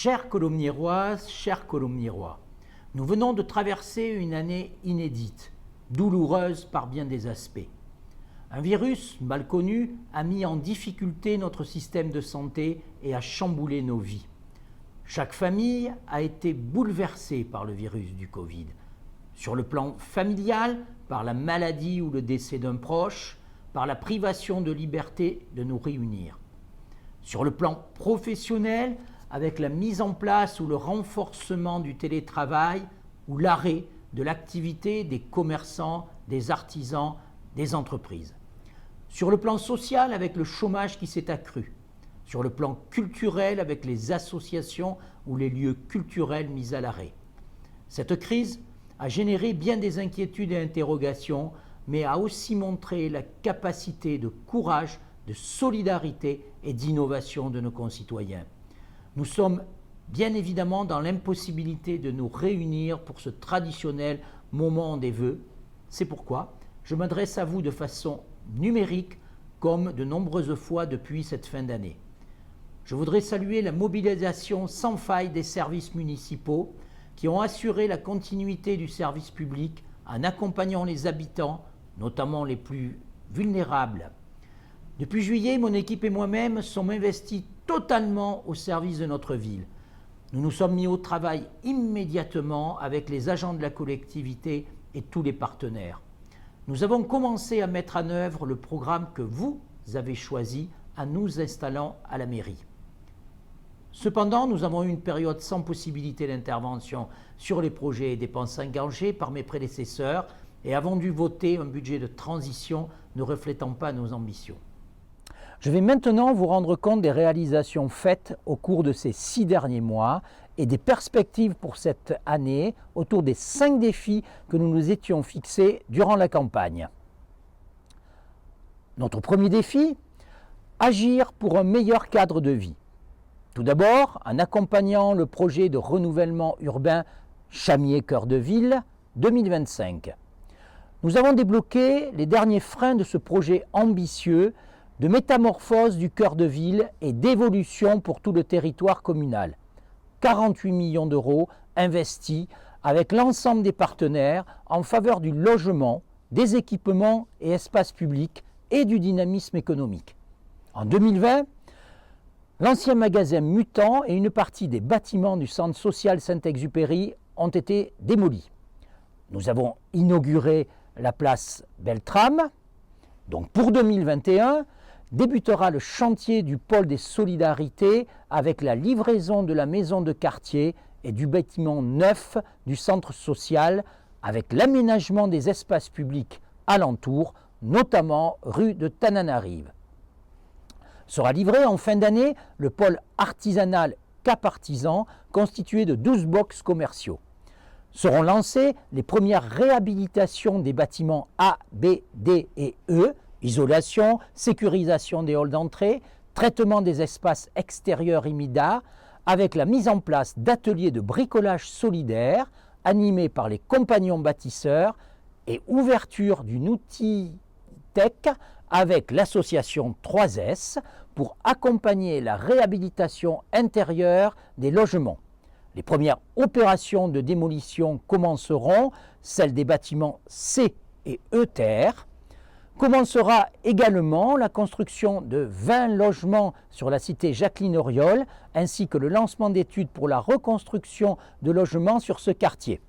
Chères Colomiéroises, chers Colomiérois, nous venons de traverser une année inédite, douloureuse par bien des aspects. Un virus mal connu a mis en difficulté notre système de santé et a chamboulé nos vies. Chaque famille a été bouleversée par le virus du Covid. Sur le plan familial, par la maladie ou le décès d'un proche, par la privation de liberté de nous réunir. Sur le plan professionnel, avec la mise en place ou le renforcement du télétravail ou l'arrêt de l'activité des commerçants, des artisans, des entreprises. Sur le plan social, avec le chômage qui s'est accru. Sur le plan culturel, avec les associations ou les lieux culturels mis à l'arrêt. Cette crise a généré bien des inquiétudes et interrogations, mais a aussi montré la capacité de courage, de solidarité et d'innovation de nos concitoyens. Nous sommes bien évidemment dans l'impossibilité de nous réunir pour ce traditionnel moment des vœux. C'est pourquoi je m'adresse à vous de façon numérique comme de nombreuses fois depuis cette fin d'année. Je voudrais saluer la mobilisation sans faille des services municipaux qui ont assuré la continuité du service public en accompagnant les habitants, notamment les plus vulnérables. Depuis juillet, mon équipe et moi-même sommes investis totalement au service de notre ville. Nous nous sommes mis au travail immédiatement avec les agents de la collectivité et tous les partenaires. Nous avons commencé à mettre en œuvre le programme que vous avez choisi en nous installant à la mairie. Cependant, nous avons eu une période sans possibilité d'intervention sur les projets et dépenses engagés par mes prédécesseurs et avons dû voter un budget de transition ne reflétant pas nos ambitions. Je vais maintenant vous rendre compte des réalisations faites au cours de ces 6 derniers mois et des perspectives pour cette année autour des 5 défis que nous nous étions fixés durant la campagne. Notre premier défi, agir pour un meilleur cadre de vie. Tout d'abord, en accompagnant le projet de renouvellement urbain Chamiers Cœur de Ville 2025. Nous avons débloqué les derniers freins de ce projet ambitieux de métamorphose du cœur de ville et d'évolution pour tout le territoire communal. 48 millions d'euros investis avec l'ensemble des partenaires en faveur du logement, des équipements et espaces publics et du dynamisme économique. En 2020, l'ancien magasin Mutant et une partie des bâtiments du centre social Saint-Exupéry ont été démolis. Nous avons inauguré la place Beltrame. Donc pour 2021, débutera le chantier du pôle des solidarités avec la livraison de la maison de quartier et du bâtiment neuf du centre social avec l'aménagement des espaces publics alentours, notamment rue de Tananarive. Sera livré en fin d'année le pôle artisanal Cap Artisan constitué de 12 box commerciaux. Seront lancées les premières réhabilitations des bâtiments A, B, D et E, isolation, sécurisation des halls d'entrée, traitement des espaces extérieurs immédiats, avec la mise en place d'ateliers de bricolage solidaire animés par les compagnons bâtisseurs et ouverture d'une outil tech avec l'association 3S pour accompagner la réhabilitation intérieure des logements. Les premières opérations de démolition commenceront, celles des bâtiments C et E terre. Commencera également la construction de 20 logements sur la cité Jacqueline Auriol, ainsi que le lancement d'études pour la reconstruction de logements sur ce quartier.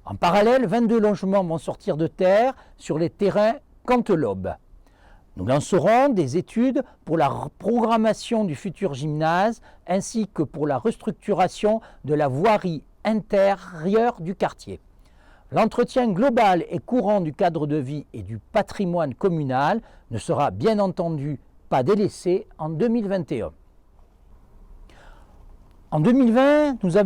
En parallèle, 22 logements vont sortir de terre sur les terrains Canteloube. Nous lancerons des études pour la programmation du futur gymnase ainsi que pour la restructuration de la voirie intérieure du quartier. L'entretien global et courant du cadre de vie et du patrimoine communal ne sera bien entendu pas délaissé en 2021. En 2020, nous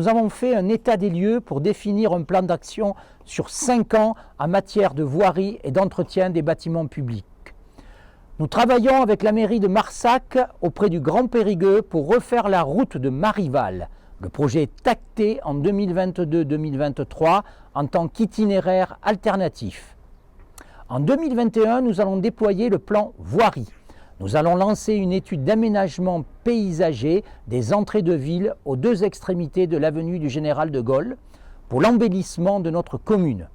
avons fait un état des lieux pour définir un plan d'action sur 5 ans en matière de voirie et d'entretien des bâtiments publics. Nous travaillons avec la mairie de Marsac auprès du Grand Périgueux pour refaire la route de Marival. Le projet est acté en 2022-2023 en tant qu'itinéraire alternatif. En 2021, nous allons déployer le plan voirie. Nous allons lancer une étude d'aménagement paysager des entrées de ville aux deux extrémités de l'avenue du Général de Gaulle pour l'embellissement de notre commune.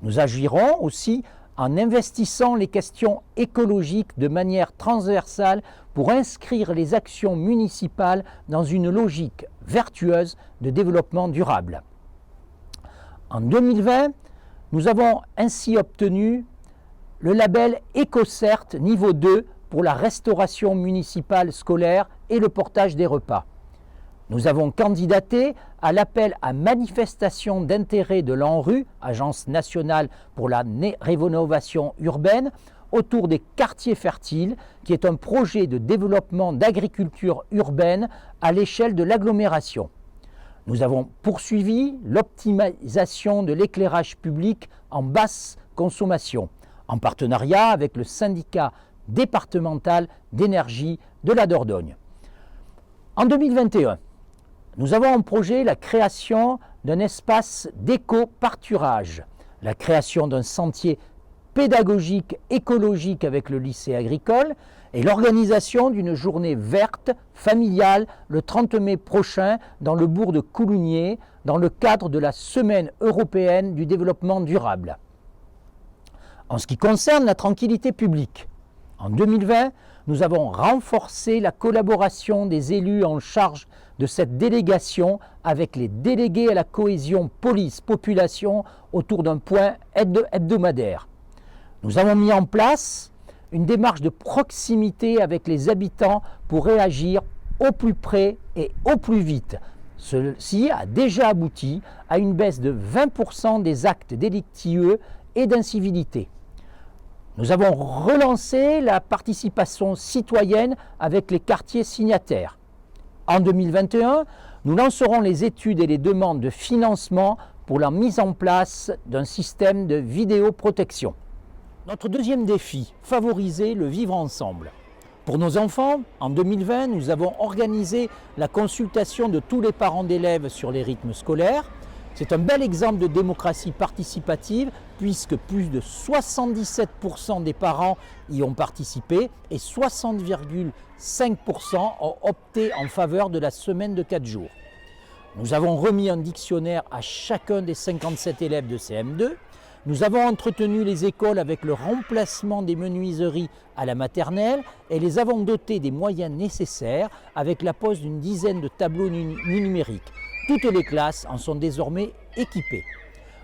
Nous agirons aussi en investissant les questions écologiques de manière transversale pour inscrire les actions municipales dans une logique vertueuse de développement durable. En 2020, nous avons ainsi obtenu le label EcoCert niveau 2 pour la restauration municipale scolaire et le portage des repas. Nous avons candidaté à l'appel à manifestation d'intérêt de l'ANRU, Agence nationale pour la rénovation urbaine, autour des quartiers fertiles, qui est un projet de développement d'agriculture urbaine à l'échelle de l'agglomération. Nous avons poursuivi l'optimisation de l'éclairage public en basse consommation, en partenariat avec le syndicat départemental d'énergie de la Dordogne. En 2021, nous avons en projet la création d'un espace d'éco-pâturage, la création d'un sentier pédagogique écologique avec le lycée agricole et l'organisation d'une journée verte familiale le 30 mai prochain dans le bourg de Coulounier dans le cadre de la Semaine européenne du développement durable. En ce qui concerne la tranquillité publique, en 2020, nous avons renforcé la collaboration des élus en charge de cette délégation avec les délégués à la cohésion police-population autour d'un point hebdomadaire. Nous avons mis en place une démarche de proximité avec les habitants pour réagir au plus près et au plus vite. Ceci a déjà abouti à une baisse de 20% des actes délictueux et d'incivilité. Nous avons relancé la participation citoyenne avec les quartiers signataires. En 2021, nous lancerons les études et les demandes de financement pour la mise en place d'un système de vidéoprotection. Notre deuxième défi, favoriser le vivre ensemble. Pour nos enfants, en 2020, nous avons organisé la consultation de tous les parents d'élèves sur les rythmes scolaires. C'est un bel exemple de démocratie participative puisque plus de 77% des parents y ont participé et 60,5% ont opté en faveur de la semaine de 4 jours. Nous avons remis un dictionnaire à chacun des 57 élèves de CM2. Nous avons entretenu les écoles avec le remplacement des menuiseries à la maternelle et les avons dotés des moyens nécessaires avec la pose d'une dizaine de tableaux numériques. Toutes les classes en sont désormais équipées.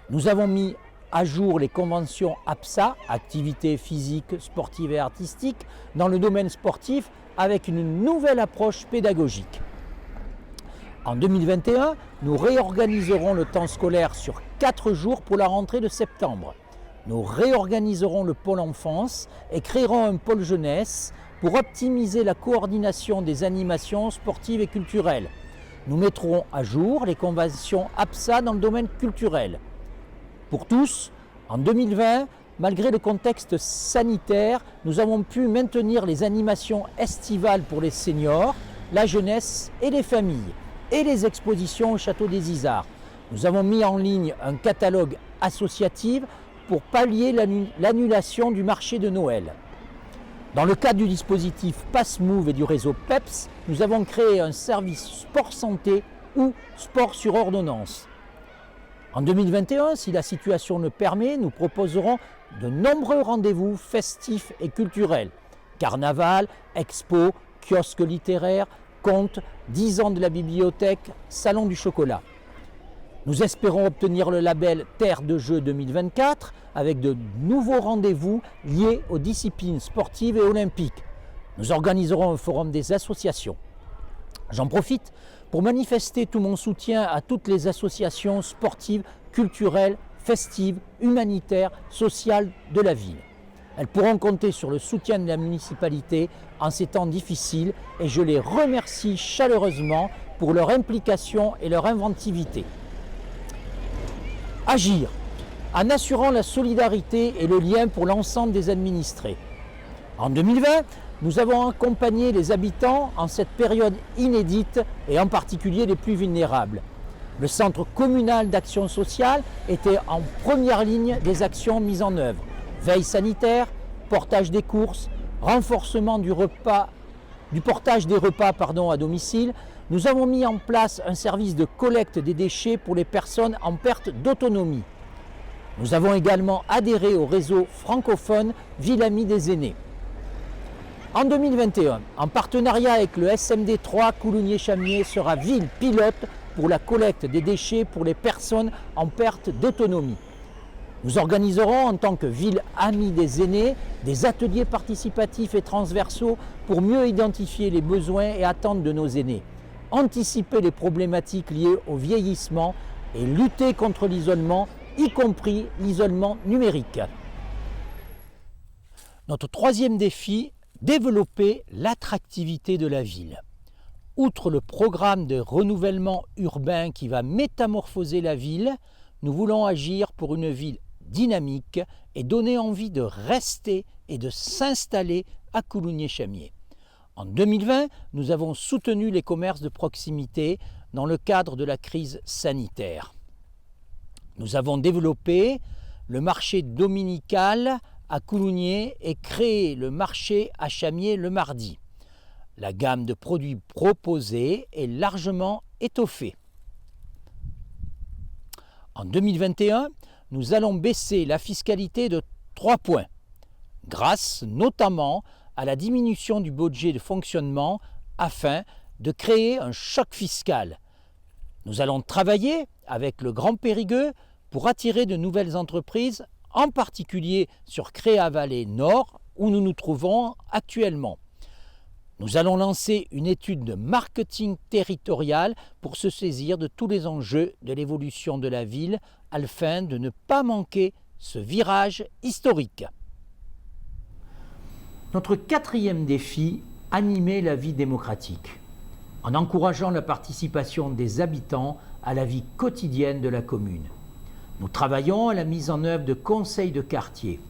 Nous avons mis à jour les conventions APSA, activités physiques, sportives et artistiques, dans le domaine sportif avec une nouvelle approche pédagogique. En 2021, nous réorganiserons le temps scolaire sur 4 jours pour la rentrée de septembre. Nous réorganiserons le pôle enfance et créerons un pôle jeunesse pour optimiser la coordination des animations sportives et culturelles. Nous mettrons à jour les conventions APSA dans le domaine culturel. Pour tous, en 2020, malgré le contexte sanitaire, nous avons pu maintenir les animations estivales pour les seniors, la jeunesse et les familles, et les expositions au Château des Isards. Nous avons mis en ligne un catalogue associatif pour pallier l'annulation du marché de Noël. Dans le cadre du dispositif PassMove et du réseau PEPS, nous avons créé un service sport santé ou sport sur ordonnance. En 2021, si la situation le permet, nous proposerons de nombreux rendez-vous festifs et culturels. Carnaval, expo, kiosques littéraires, contes, 10 ans de la bibliothèque, salon du chocolat. Nous espérons obtenir le label Terre de Jeux 2024 avec de nouveaux rendez-vous liés aux disciplines sportives et olympiques. Nous organiserons un forum des associations. J'en profite pour manifester tout mon soutien à toutes les associations sportives, culturelles, festives, humanitaires, sociales de la ville. Elles pourront compter sur le soutien de la municipalité en ces temps difficiles et je les remercie chaleureusement pour leur implication et leur inventivité. Agir en assurant la solidarité et le lien pour l'ensemble des administrés. En 2020, nous avons accompagné les habitants en cette période inédite et en particulier les plus vulnérables. Le Centre communal d'action sociale était en première ligne des actions mises en œuvre. Veille sanitaire, portage des courses, renforcement du portage des repas à domicile, nous avons mis en place un service de collecte des déchets pour les personnes en perte d'autonomie. Nous avons également adhéré au réseau francophone Ville Amie des aînés. En 2021, en partenariat avec le SMD 3, Coulugné-Chamiers sera ville pilote pour la collecte des déchets pour les personnes en perte d'autonomie. Nous organiserons en tant que ville amie des aînés des ateliers participatifs et transversaux pour mieux identifier les besoins et attentes de nos aînés, anticiper les problématiques liées au vieillissement et lutter contre l'isolement, y compris l'isolement numérique. Notre troisième défi, développer l'attractivité de la ville. Outre le programme de renouvellement urbain qui va métamorphoser la ville, nous voulons agir pour une ville dynamique et donner envie de rester et de s'installer à Coulugné-Chamiers. En 2020, nous avons soutenu les commerces de proximité dans le cadre de la crise sanitaire. Nous avons développé le marché dominical à Coulugné et créé le marché à Chamiers le mardi. La gamme de produits proposés est largement étoffée. En 2021, nous allons baisser la fiscalité de 3 points, grâce notamment à la diminution du budget de fonctionnement afin de créer un choc fiscal. Nous allons travailler avec le Grand Périgueux pour attirer de nouvelles entreprises, en particulier sur Créa-Vallée Nord, où nous nous trouvons actuellement. Nous allons lancer une étude de marketing territorial pour se saisir de tous les enjeux de l'évolution de la ville afin de ne pas manquer ce virage historique. Notre quatrième défi, animer la vie démocratique, en encourageant la participation des habitants à la vie quotidienne de la commune. Nous travaillons à la mise en œuvre de conseils de quartier.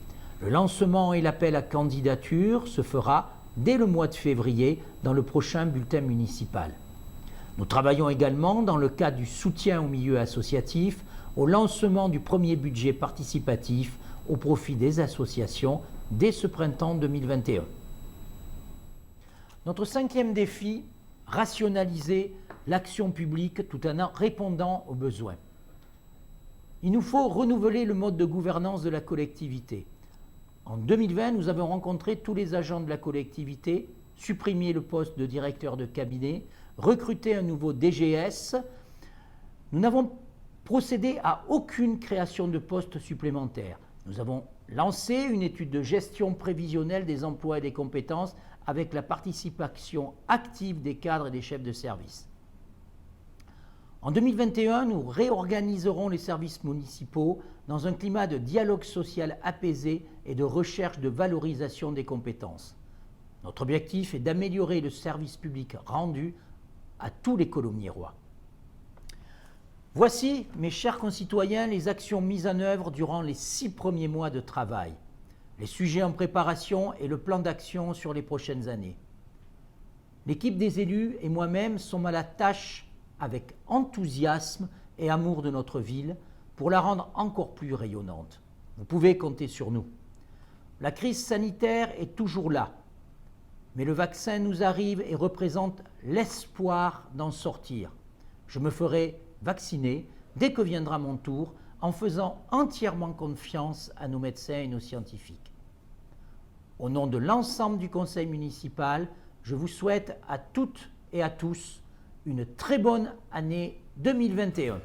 Le lancement et l'appel à candidature se fera dès le mois de février dans le prochain bulletin municipal. Nous travaillons également dans le cadre du soutien au milieu associatif au lancement du premier budget participatif au profit des associations dès ce printemps 2021. Notre cinquième défi, rationaliser l'action publique tout en répondant aux besoins. Il nous faut renouveler le mode de gouvernance de la collectivité. En 2020, nous avons rencontré tous les agents de la collectivité, supprimé le poste de directeur de cabinet, recruté un nouveau DGS. Nous n'avons procédé à aucune création de postes supplémentaires. Nous avons lancé une étude de gestion prévisionnelle des emplois et des compétences avec la participation active des cadres et des chefs de service. En 2021, nous réorganiserons les services municipaux dans un climat de dialogue social apaisé et de recherche de valorisation des compétences. Notre objectif est d'améliorer le service public rendu à tous les Coulugnérois. Voici, mes chers concitoyens, les actions mises en œuvre durant les 6 premiers mois de travail, les sujets en préparation et le plan d'action sur les prochaines années. L'équipe des élus et moi-même sommes à la tâche avec enthousiasme et amour de notre ville pour la rendre encore plus rayonnante. Vous pouvez compter sur nous. La crise sanitaire est toujours là, mais le vaccin nous arrive et représente l'espoir d'en sortir. Je me ferai vacciner dès que viendra mon tour en faisant entièrement confiance à nos médecins et nos scientifiques. Au nom de l'ensemble du conseil municipal, je vous souhaite à toutes et à tous une très bonne année 2021.